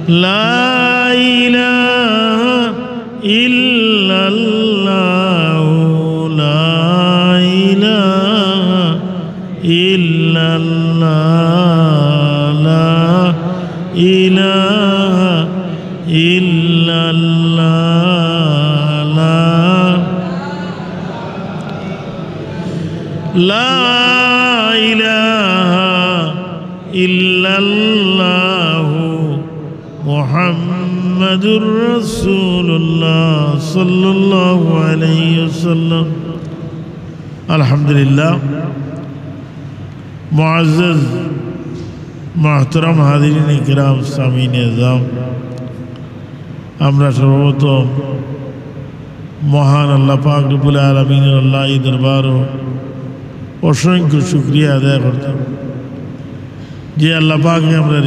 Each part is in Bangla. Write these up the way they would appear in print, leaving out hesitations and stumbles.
লা ইলাহা ইল্লাল্লাহু লা ইলাহা ইল্লাল্লাহ লা ইলাহা ইল্লাল্লাহ লা ইলাহা ইল্লাল্লাহু মুহাম্মাদুর রাসূলুল্লাহ সাল্লাল্লাহু আলাইহি ওয়াসাল্লাম। আলহামদুলিল্লাহ। মুআজ্জাজ মুহতারাম হাজিরিন ইকরাম সামিন এজাম, আমরা সর্বপ্রথম মহান আল্লাহ পাক রব্বুল আলামিনের আল্লাহর দরবারে অসংখ্য শুকরিয়া আদায় করতাম যে আল্লাহ পাক আমরা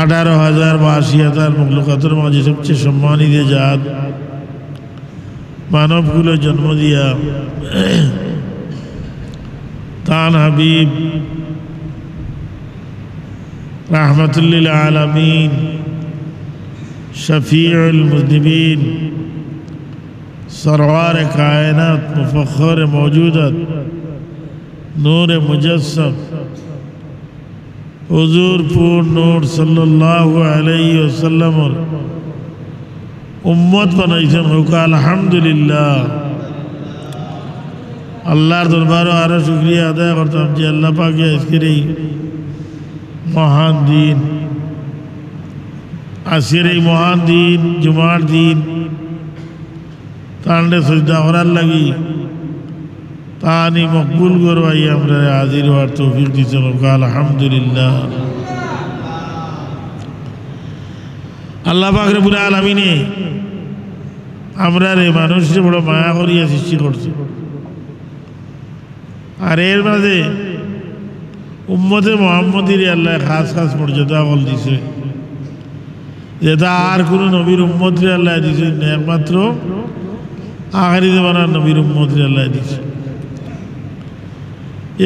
18,000 বা 80,000 মখলুকাতের মাঝে সবচেয়ে সম্মানিত জাত মানবগুলো জন্ম দিয়া তান হাবিব রাহমাতুল্লিল আলামিন শফিউল মুজনিবিন सरवार कायनात मुफख्खर मौजूदत नूर मुजस्सम हुजूर पूर्ण नूर सल्लल्लाहु अलैहि वसल्लम उम्मत बनाइছেন হোক আলহামদুলিল্লাহ। আল্লাহর দরবারে আরো শুকরিয়া আদায় করতাম যে আল্লাহ পাকে আজকের এই মহান দিন, আজকের এই মহান দিন জুমার দিন তান্ডে সজদা করার লাগি তানি মকবুল করবাই আমরা হাজির হওয়ার তৌফিক দিয়েছেন আলহামদুলিল্লাহ। আল্লাহ পাক রব্বুল আলামিনে আমরা মানুষকে বড় মায়া করিয়া সৃষ্টি করছে, আর এর মাঝে উম্মতে মুহাম্মদীর আল্লাহ খাস খাস মর্যাদা বল দিছে, যেটা আর কোনো নবীর উম্মতরে আল্লাহ দিছে না, একমাত্র আখেরি জামানার নবীর উম্মতরে আল্লাহ দিছে।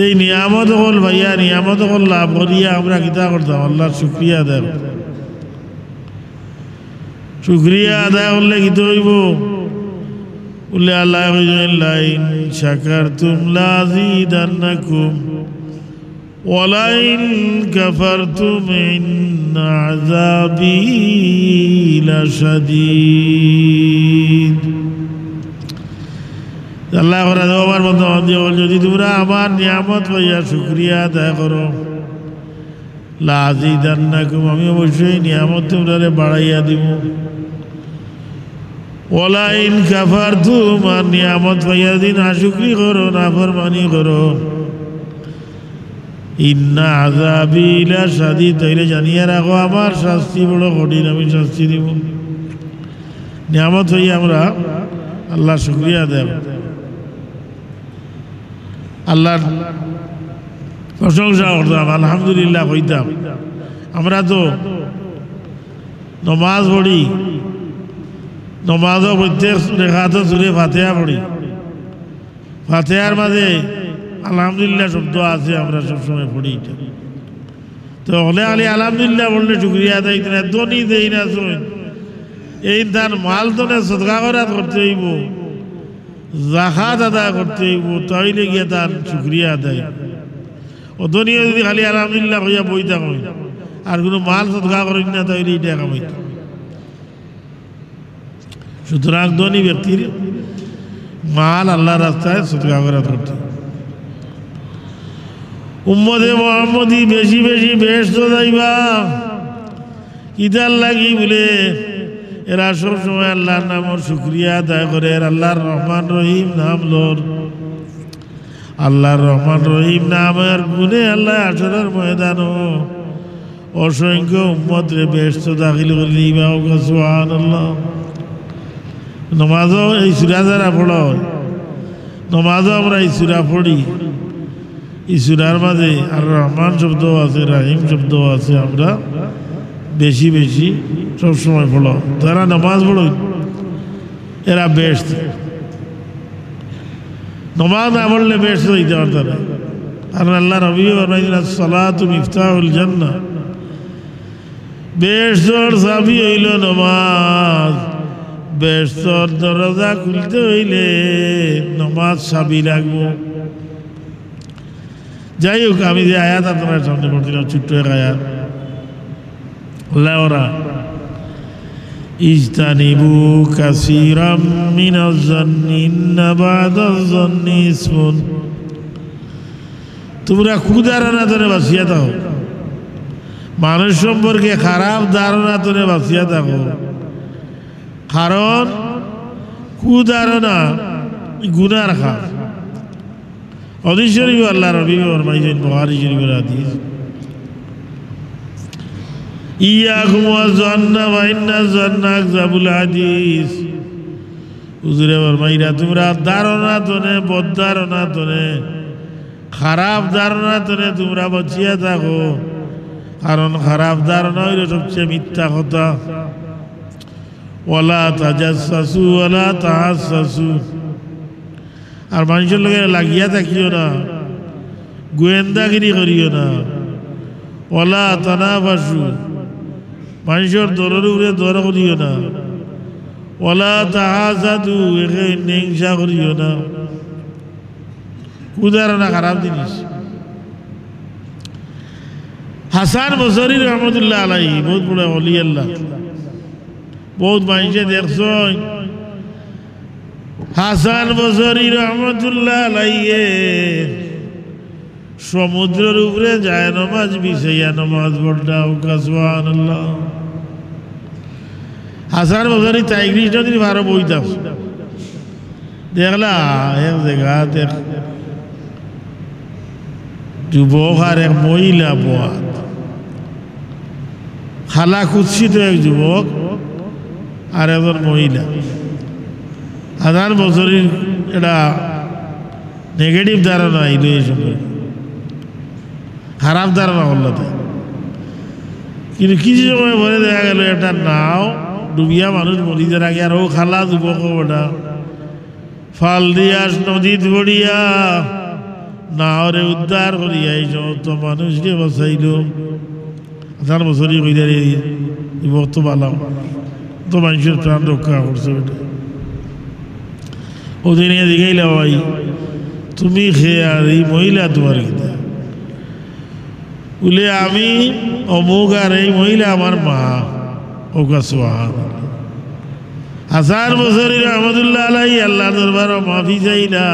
এই নিয়ামত হল ভাইয়া, নিয়ামত হল লাভ করিয়া আমরা কিতা করতাম? আল্লাহর শুকরিয়া আদায় করতাম। শুকরিয়া আদায় করলে কিতা হইব? বলে আল্লাহ লাইন শাকারতুম লাযীদান্নাকুম ওয়া লাইন কাফারতুম ইন্না আযাবী লাশাদীদ। আল্লাহ আমার বন্ধু যদি তোমরা আমার নিয়ামত পাইয়া শুকরিয়া আদায় করো, লাযীদান্নাকুম আমি অবশ্যই নিয়ামত তোমরা বাড়াইয়া দিব। ওয়ালা ইন কাফারতুম আর নিয়ামত পাইয়া দিন নাশুকরি করো, নাফরমানি করো, ইন্না আযাবী লাশাদীদ, তাইলে জানিয়া রাখো আমার শাস্তি বড় কঠিন, আমি শাস্তি দিব। নিয়ামত পাইয়া আমরা আল্লাহ শুকরিয়া আদায় করব, আল্লাহর প্রশংসা করতাম, আলহামদুলিল্লাহ কইতাম। আমরা তো নমাজ পড়ি, নমাজও প্রত্যেক রেখাতে সুরে ফাতিহা পড়ি, ফাতিহার মাঝে আলহামদুলিল্লাহ শব্দ আছে, আমরা সবসময় পড়ি। এটা তো হলে আলী আলহামদুলিল্লাহ বললে শুক্রিয়া দেয় না, দনি দেই না, এই তার মাল তো সদকা করাত করতে হইব, জাকাত আদায় করতে হইব, তাইলে গিয়ে তার শুক্রিয়া আদায়। অতনিও যদি খালি আলহামদুলিল্লাহ হইয়া বই থাকুন আর কোনো মাল সদকা করেন না, তাইলে এটা কামাইত। সুতরাং ধনী ব্যক্তির মাল আল্লাহ রাস্তায় সদকা করাত করতে। উম্মতে মুহাম্মদী বেশি বেশি বেহেশত যাইবা, ইদার লাগি বলে এরা সবসময় আল্লাহর নামের শুকরিয়া আদায় করে, আল্লাহর রহমান রহিম নাম লোর। আল্লাহর রহমান রহিম নামের গুণে আল্লাহ আসরের ময়দানও অসংখ্য উম্মতরে বেহেশত দাখিল করে দিবা। সুবহানাল্লাহ। নমাজও এই সূরা যারা পড়ো, নমাজও আমরা এই সূরা পড়ি, এই সূরার মাঝে আর রহমান শব্দ আছে, রাহিম শব্দ আছে। আমরা বেশি বেশি সবসময় পড়ো, তারা নমাজ পড়ো, এরা বেহেশত। নমাজ না পড়লে বেহেশত হইতে পারত না, কারণ আল্লাহ নবী ফরমাইছেন সালাতু মিফতাহুল জান্নাহ, বেহেশতের চাবি হইল নমাজ, বেহেশতের দরজা খুলতে হইলে নমাজ চাবি লাগবো। যাই হোক, আমি যে আয়াত আপনার সামনে পড়ছিলাম, ছোট্ট এক আয়াত, আল্লাহ ওরা ইজতানিবু কাসীরাম মিনাজ যান্নি ইন্না বা'দাজ যান্নি ইসমুন। তোমরা কুধারণা তোরে বাঁচিয়া থাকো, মানুষ সম্পর্কে খারাপ ধারণা তোরে বাঁচিয়া থাকো, কারণ কুধারণা গুনার কাজ। হাদিস শরীফ আল্লাহ নবী ফরমাইছেন, বুখারী শরীফের হাদিস, ইয়াকুম ওয়াজ-যান্না ওয়া ইন্নাজ-যান্না আকযাবুল হাদিস। হুজুরে ফরমাইরা তোমরা ধারণা তোনে, বদ ধারণা তোনে, খারাপ ধারণা তোনে তোমরা বাঁচিয়া থাকো, কারণ খারাপ ধারণা হইল সবচেয়ে মিথ্যা কথা। ওয়ালা তাজাসসু ওয়ালা তাহাসসু, আর মানুষের লগে লাগিয়া থাকিও না, গোয়েন্দাগিরি করিও না। ওয়ালা তানাফাসু, মানুষের দরের উপরে দর করিও না। ওয়ালা তাহাসাদু, একে হিংসা করিও না। কুধারণা খারাপ জিনিস। হাসান বসরি রহমতুল্লাহ আলাইহি বহুত বড় ওলি আল্লাহ, বহুত মানুষে দেখছ হাসান বসরি রহমতুল্লাহ আলাইহি সমুদ্রের উপরে যায় নমাজ বিছাইয়া নমাজ পড়া। সুবহানাল্লাহ। হাসান বসরি টাইগ্রিস নদীর ভারো বইতাম, দেখলা এক জায়গা দেখ যুবক আর এক মহিলা বয়াত, খালা কুৎসিত এক যুবক আর একজন মহিলা। হাজার বছরের এটা নেগেটিভ ধারণা আইল, এই সময় খারাপ ধারণা হল তাই। কিন্তু কিছু সময় পরে দেখা গেল একটা নাও ডুবিয়া মানুষ মরি যার আগে, আর ও খালা যুবক ওটা ফাল দিয়া নদীত পড়িয়া নাওরে উদ্ধার করিয়া এই সমস্ত মানুষকে বাঁচাইল। হাজার বছরই কইলে যুবক তো ভালো, তো মানুষের প্রাণ রক্ষা করছে। ওটা ওদিন দিঘাইলা ভাই তুমি খেয়ে, আর এই মহিলা তোমার কিনা বলে আমি অমুক, আর এই মহিলা আমার মা। ওকা সুবহানাল্লাহ। হাসান বছরী রহমতুল্লাহ আলাইহি আল্লাহ দরবার মাফি চাইলা,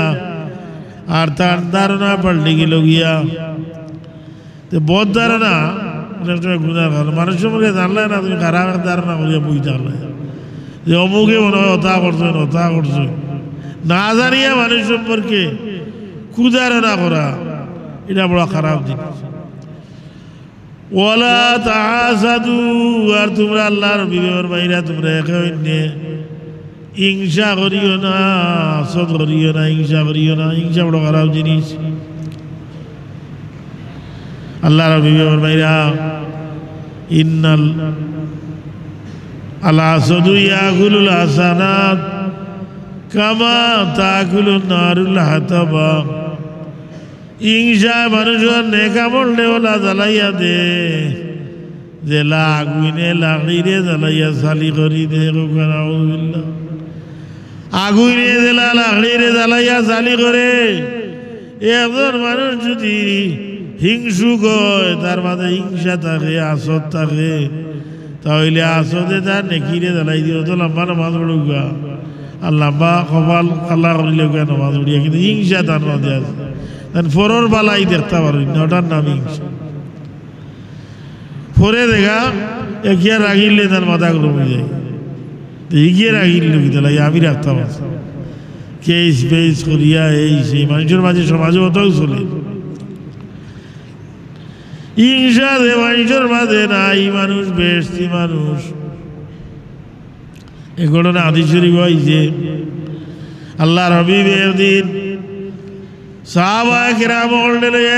আর তার ধারণা পাল্টে গেল গিয়া বদ ধারণা। মানুষ সম্পর্কে জানলে না, তুমি খারাপ ধারণা করিয়া বই জানলে যে অমুকে মনে হয় হতা করছেন, হতা করছেন, না জানিয়া মানুষ সম্পর্কে কুধারণা করা, এটা বড় খারাপ জিনিস। ওয়ালা তাহাসাদু, আর তোমরা আল্লাহর বিবেকের বাইরা তোমরা একে অন্যে হিংসা করিও না, হাসদ করিও না, হিংসা করিও না। হিংসা বড় খারাপ জিনিস। আল্লাহর বিবেকের বাইরা ইন্নাল আল হাসাদু ইয়াকুলুল হাসানাত কামা তাকুলুন নারুল হাতাবা। হিংসা মানুষের নেকামল নেওয়ালা জ্বালাইয়া দে, জেলা আগুনে লাড়িরে জ্বালাইয়া চালি করি দে। আগুনে জেলা লাড়িরে জ্বালাইয়া চালি করে। একজন মানুষ যদি হিংসুক হয়, তার মাঝে হিংসা থাকে, আসদ থাকে, তাহলে আসদে তার নেকিরে জ্বালাই দিও তো লম্বা নামাজ পড়ুকা, আর লম্বা কপাল কালা করিলে নামাজ পড়িয়া, কিন্তু হিংসা তার মাঝে আছে। ফোরর বালাই দেখতে পারি না, ওটার নাম হিংসা। ফোরে দেখা এগিয়ে রাগিলে তার মাথা কমে যায়, এগিয়ে রাগিল কি তাহলে আমি রাখতাম কেস বেস করিয়া এই সেই মানুষের মাঝে সমাজে অতও চলে। হিংসা যে মানুষের মাঝে নাই, মানুষ বেশি মানুষ। এ ঘটনা হাদিস শরীফ হইছে, আল্লাহর হাবিবের দিন সাহাবায়ে কেরাম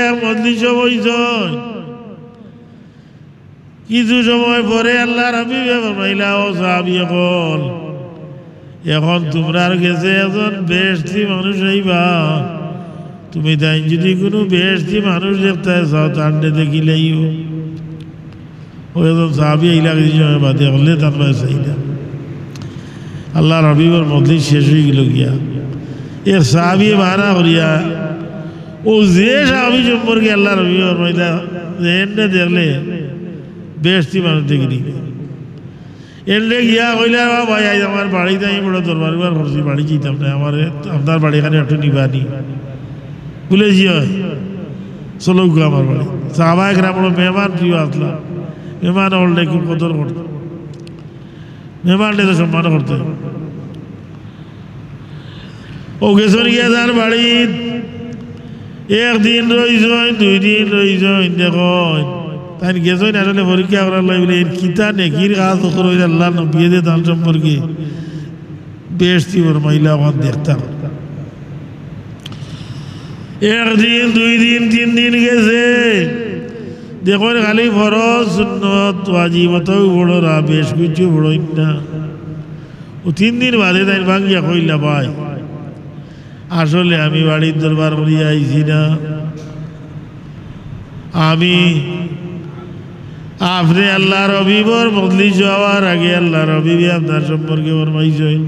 এক মজলিসে বইছেন। কিছু সময় পরে আল্লাহর হাবিবে ফরমাইলা, ও সাহাবীগণ, এখন তোমরার কাছে একজন বেশি মানুষ হইবা, তুমি তাই যদি কোনো বেশি মানুষ দেখতে চাও, তান্ডে দেখিলেইও। ওই একজন সাহাবি ইলা কিছু সময় বাদে হলে তার ভাই চাইলা আল্লাহ রবিবার মধ্যে শেষ হয়ে গেল গিয়া এর সাহাবি মানা করিয়া ও যে সাহাবি সম্পর্কে আল্লাহ রবিবার মহিলা এনে দেখলে বেশি মানুষ দেখিনি এনে গিয়া কইলা ভাই আজ আমার বাড়িতে আমি বড় দরবার করছি বাড়ি যেতাম না আমার আপনার বাড়ি এখানে একটু নিবানি বলে জি হয় চলো গো আমার বাড়ি সাহাবা একরা বড় মেহমান প্রিয় আসলা মেহমান হলে খুব কদর করতো মেহমানটা তো সম্মান করতে ও গেছর গিয়া তার বাড়ি একদিন রইছ 2 দিন রইছ দেখো তাই গেছই না আসলে পরীক্ষা করার লাগলে এর কিতা নেকির কাজ রইল আল্লাহ নবিয়ে দে তার সম্পর্কে বেশি ওর মহিলা আমার দেখতাম একদিন 2 দিন 3 দিন গেছে দেখো খালি ফরজ সুন্নত ওয়াজিবত বড় রা বেশ কিছু বড় না ও 3 দিন বাদে তাই ভাঙ্গিয়া কইলা ভাই আসলে আমি বাড়ির দরবার করিয়া আইছি না আমি আপনি আল্লাহ রবিবার বদলি যাওয়ার আগে আল্লাহ রবিবে আপনার সম্পর্কে ফরমাইছেন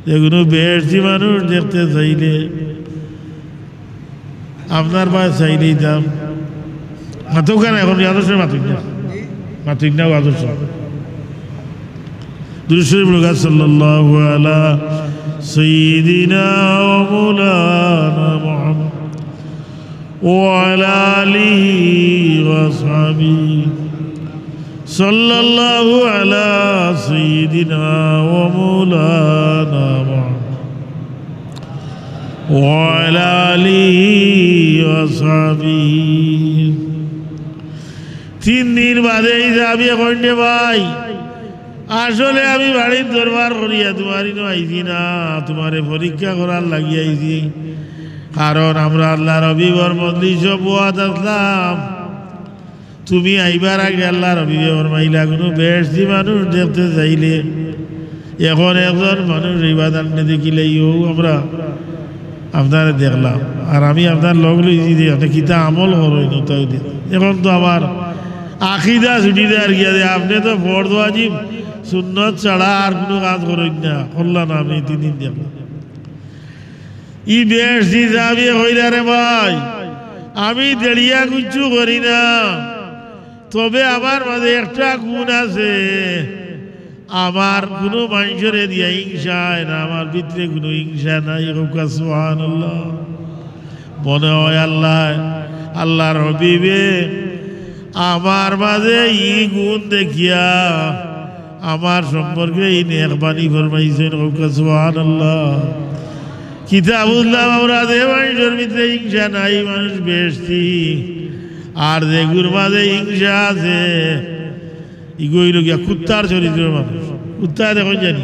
যেগুলো বেশি মানুষ দেখতে চাইলে আপনার পায়ে চাইলেই দাম মাথুক কেন এখন আদর্শের মাথুক না আদর্শ দুরূদ পড়ুন সাল্লাল্লাহু আলা সাইয়্যিদিনা ওয়া মাওলানা মুহাম্মদ ওয়া আলা আলিহি ওয়া আসহাবিহি সাল্লাল্লাহু আলা সাইয়্যিদিনা ওয়া মাওলানা মুহাম্মদ ওয়া আলা আলিহি ওয়া আসহাবিহি 3 দিন বাদে যাবি কইনে ভাই আসলে আমি বাড়ির দরবার করিয়া তোমারই আইছি না তোমারে পরীক্ষা করার লাগিয়ে আইছি কারণ আমরা আল্লাহ রবিবার মজলিস বুয়াত আসলাম তুমি আইবার আগে আল্লাহ রবিবার মাইলা কোনো বেশি মানুষ দেখতে চাইলে এখন একজন মানুষ ইবাদত না দেখিলেও আমরা আপনারা দেখলাম আর আমি আপনার লগ লইছি যে আপনি কিতা আমল করই না তাই এখন তো আমার আকিদা ছুটিদার গিয়া দে আপনি তো ফরজ ওয়াজিব সুন্নত ছাড়া আর কোনো কাজ করেন না করলাম না আমি 3 দিন দেখলাম ই বেশি যাবি হইলা রে ভাই আমি দেড়িয়া কিছু করি না তবে আমার মাঝে একটা গুণ আছে আমার কোনো মানুষের দিয়া হিংসা না আমার ভিতরে কোনো হিংসা নাই সুবহানাল্লাহ মনে হয় আল্লাহ রবিবে আমার মাঝে ই গুণ দেখিয়া আমার সম্পর্কে এই নেকবানি ফরমাইছেন সুবহানাল্লাহ কিতাব বুঝলাম আমরা যে মানুষের ভিতরে হিংসা নাই মানুষ বেশি আর যেগুর মাঝে হিংসা আছে ইগোইল গিয়া কুত্তার চরিত্রের মানুষ কুত্তা দেখুন জানি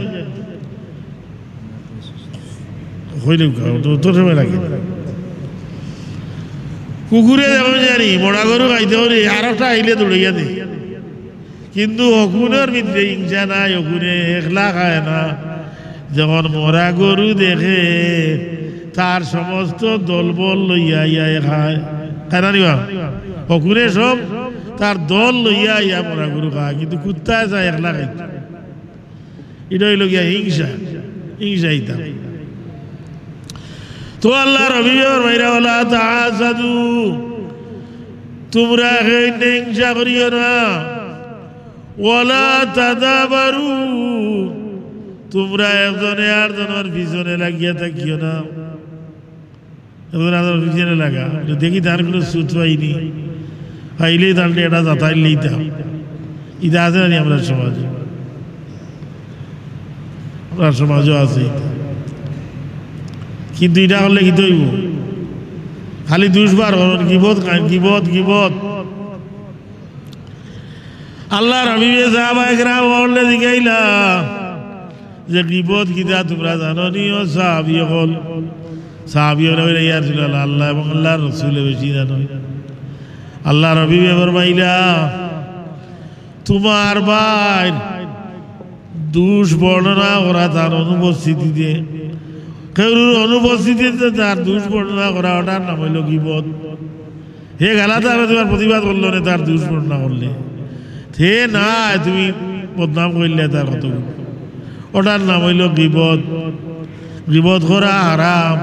হইলে তোর সময় লাগে কুকুরে দেখুন জানি মোড়া গরু খাইতে পারি আর একটা আইলে দৌড়াইয়া দেয় কিন্তু অকুনের ভিতরে হিংসা নাই অকুনে একলা খায় না যখন মরা গরু দেখে তার সমস্ত দলবল লইয়া ইয়া খায় খায় না নিবা অকুনে সব তার দল লইয়া ইয়া মরা গরু খায় কিন্তু কুত্তায় যায় একলা খাইতে এটা হইল গিয়া হিংসা ইতা তো আল্লাহ রবিবার মাইরা বলা তাহাসাদু তোমরা হিংসা করিও না ওয়ালা তাদাবারু তোমরা একজনে আর জনের পিছনে লাগিয়া থাকিও না একজন আর পিছনে লাগা দেখি তার কোনো সুত পাইনি পাইলেই তাহলে এটা যাতাইলেই দাম এটা আছে না আমরা সমাজে আপনার সমাজও আছে কিন্তু এটা করলে কি তৈব খালি দুষ্বার হরণ গিবত আল্লাহ রবিবে সাহাবায়ে কেরাম বললে দিগাইলা যে গিবত কিতা তোমরা জানো নি ও সাহাবীরা হইলে ইয়া রাসূলুল্লাহ আল্লাহ এবং আল্লাহর রাসূল বেশি জানো আল্লাহ রবিবে ফরমাইলা তোমার ভাই দুষ বর্ণনা করা তার অনুপস্থিতিতে কেউ অনুপস্থিতিতে তার দুষ বর্ণনা করা ওটার নাম হইল গিবত হে গালাতে আমি তোমার প্রতিবাদ করলো না তার দুষ বর্ণনা করলে থে না তুমি বদনাম করলে তার কত ওটার নাম হইল গীবত গীবত করা হারাম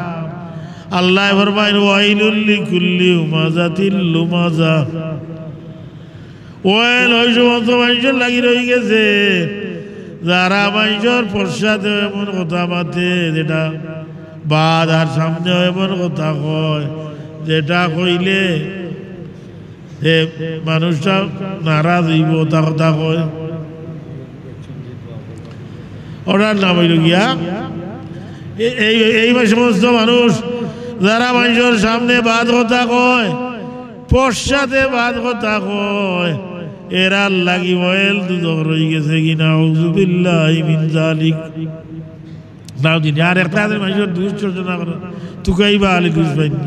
আল্লাহ ফরমায় ওয়াইলুল লিকুল্লি হুমাযাতিল লুমাযা ওয়াইল ওই সমস্ত মানুষের লাগি রয়ে গেছে যারা মানুষের পশ্চাতে এমন কথা মাতে যেটা বাদ আর সামনে এমন কথা কয় যেটা কইলে মানুষটা নারাজ হইব তা কথা কয় ওটার নাম হইল গিয়া এই সমস্ত মানুষ যারা মানুষের সামনে বাদ কথা কয় পশ্চাতে বাদ কথা কয় এরা লাগি ওয়েল দুদক রয়ে গেছে কিনা আউযুবিল্লাহি মিন যালিক নাও দিন আর একটা মানুষের দুশ্চর্চনা করে তুকাইবা আলী দুষ পাইনি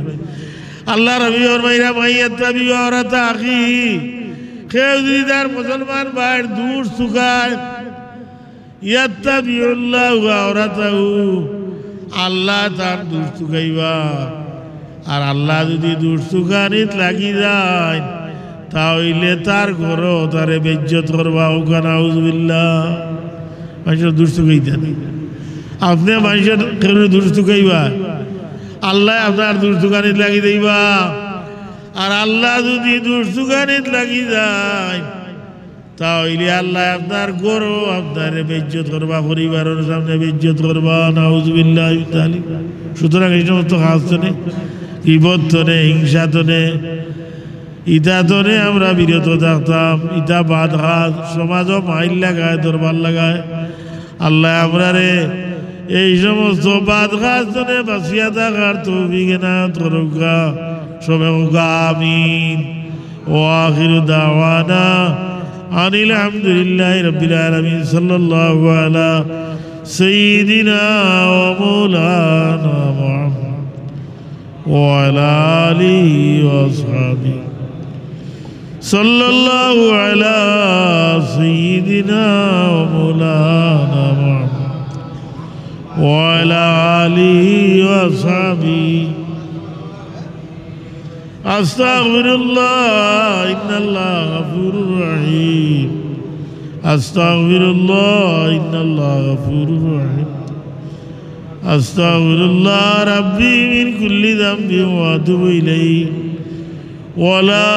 আল্লাহ রবি ওর মাইরা মাইয়াত্তাবি ওরাতা আখি কেউ যদি তার মুসলমান ভাইয়ের দুষ চুকায় ইয়াত্তাবিউল্লাহু ওরাতাহু আল্লাহ তার দুষ চুকাইবা আর আল্লাহ যদি দুষ চুকানিত লাগি যায় তাহলে তার ঘরও তারে বেজ্জত করবা ওখানে আউযুবিল্লাহ মানুষের দুষ চুকাইতে নেই আপনি মানুষের দুষ চুকাইবা আল্লাহ আপনার দুষ চুকানিত লাগি দেইবা আর আল্লাহ যদি দুষ চুকানিত লাগি যায় তাহলে আল্লাহ আপনার গরু আপনার বেজ্জত করবা পরিবারের সামনে বেজ্জত করবা নাউযুবিল্লাহ তাআলা সুতরাং এই সমস্ত কাজ তো নেই গীবত তো নেই হিংসা তো নেই ইটা তো নেই আমরা বিরত থাকতাম ইটা বাদ কাজ সমাজও মাইল লাগায় দরবার লাগায় আল্লাহ আমরা রে এই সমস্ত বাদ কাজ তো নেই বাঁচিয়া থাকার তৌফিক এনায়েত করুকা সবে আমিন ওয়া আখিরু দাওয়ানা আনিল হামদুলিল্লাহি রাব্বিল আলামিন সাল্লাল্লাহু আলা সাইয়্যিদিনা ওয়া মাওলানা মুহাম্মদ ওয়া আলা আলিহি ওয়া আসহাবিহি সাল্লাল্লাহু আলা সাইয়্যিদিনা ওয়া মাওলানা মুহাম্মদ ওয়া আলা আলিহি ওয়া আসহাবিহি আস্তাগফিরুল্লাহ ইন্নাল্লাহ গফুরুর রহিম আস্তাগফিরুল্লাহ ইন্নাল্লাহ গফুরুর রহিম আস্তাগফিরুল্লাহ রাব্বি মিন কুল্লি যামবিন ওয়া আতুবু ইলাইহি ওয়ালা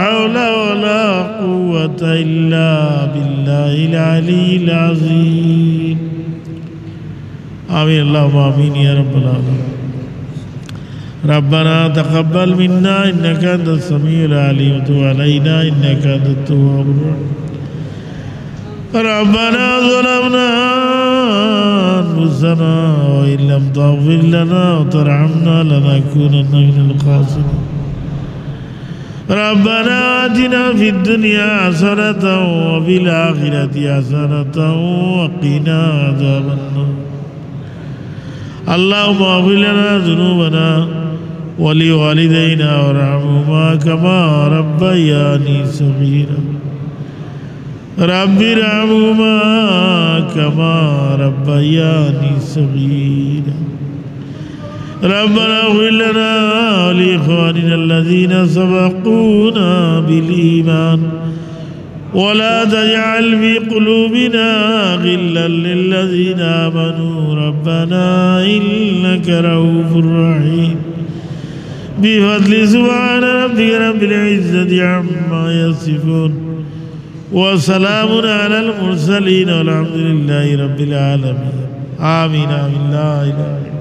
হাওলা ওয়ালা কুওয়াতা ইল্লা বিল্লাহিল আলিয়্যিল আযীম আমিন আল্লাহুম্মা আমিন ইয়া রাব্বাল আলামিন ربنا تقبل منا إنك أنت السميع العليم وتب علينا إنك أنت التواب الرحيم ربنا ظلمنا أنفسنا وإن لم تغفر لنا وترحمنا لنكونن من الخاسرين ربنا آتنا في الدنيا حسنة وفي الآخرة حسنة وقنا عذاب النار اللهم اغفر لنا ذنوبنا ولوالدينا وارحمهما كما ربياني صغيرا رب ارحمهما كما ربياني صغيرا ربنا اغفر لنا ولإخواننا الذين سبقونا بالإيمان ولا تجعل في قلوبنا غلا للذين آمنوا ربنا إنك رؤوف رحيم بفضل سبحان ربك رب العزة عما يصفون وسلام على المرسلين والحمد لله رب العالمين آمين آمين لا إله إلا الله